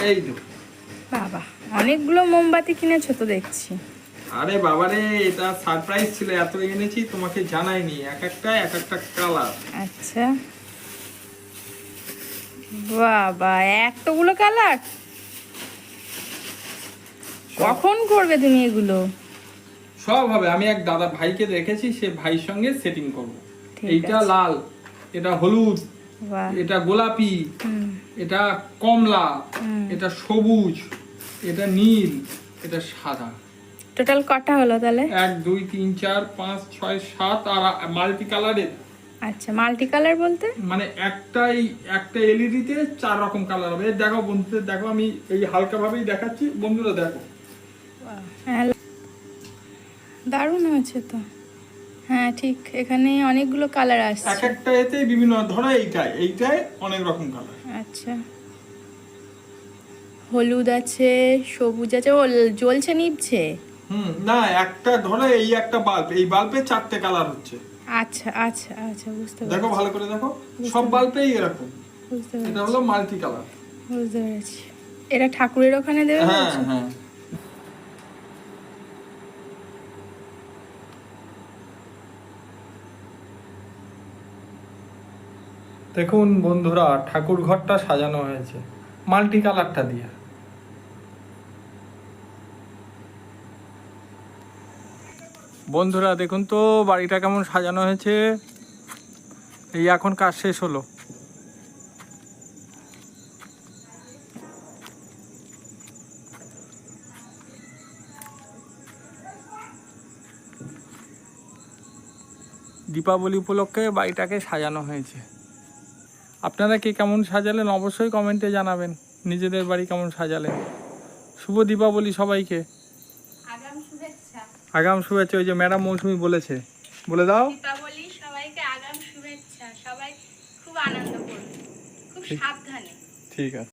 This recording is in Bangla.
এই তো বাবা, অনেকগুলো মোমবাতি কিনেছো তো দেখছি। আরে বাবারে, এটা সারপ্রাইজ ছিল, এত এনেছি তোমাকে জানাইনি। এক একটা কালার। আচ্ছা বাবা, এতগুলো কালার কখন করবে তুমি এগুলো? সব হবে। আমি এক দাদা ভাইকে রেখেছি, সে ভাইয়ের সঙ্গে সেটিং করব। ঠিক এইটা আছে। লাল, এটা হলুদ, বাহ। এটা গোলাপি, হুম এটা কমলা, হুম। এটা সবুজ, এটা নীল, এটা সাদা। টোটাল কটা হলো তাহলে? 1 2 3 4 5 6 7 আর মাল্টি কালারের। আচ্ছা, মাল্টি কালার বলতে? মানে একটা এলইডি তে 4 রকম কালার হবে। দেখো বন্ধুদের, দেখো আমি এই হালকা ভাবেই দেখাচ্ছি, বন্ধুরা দেখো। হ্যাঁ, দারুণ হয়েছে তো। হ্যাঁ ঠিক, এখানে অনেকগুলো কালার এক আসছে। একটা এতে বিভিন্ন, ধরো এইটায় অনেক রকম কালার। আচ্ছা, হলুদ আছে, সবুজ আছে। ও জ্বলছে নিভছে? না, একটা ধরো এই একটা বাল্ব, এই বাল্বে 4টে কালার হচ্ছে। আচ্ছা আচ্ছা আচ্ছা, বুঝতে দেখো পেরেছি। ভালো করে দেখো, সব বাল্বেই এরকম। বুঝতে এটা পেরেছি, হলো মাল্টি কালার। বুঝতে পেরেছি। এটা ঠাকুরের ওখানে দেবে হ্যাঁ বলছো? হ্যাঁ। দেখুন বন্ধুরা, ঠাকুর ঘরটা সাজানো হয়েছে মাল্টি কালারটা দিয়ে। বন্ধুরা দেখুন তো বাড়িটা কেমন সাজানো হয়েছে। এই এখন কাজ শেষ হলো। দীপাবলি উপলক্ষে বাড়িটাকে সাজানো হয়েছে। আপনারা কে কেমন সাজালেন অবশ্যই কমেন্টে জানাবেন। নিজেদের বাড়ি কেমন সাজালেন। শুভ দীপাবলি সবাইকে। আগাম শুভেচ্ছা। আগাম শুভেচ্ছা। ওই যে ম্যাডাম মৌসুমি বলেছে, বলে দাও। দীপাবলি সবাইকে আগাম শুভেচ্ছা। সবাই খুব আনন্দ করবে, খুব সাবধানে। ঠিক আছে।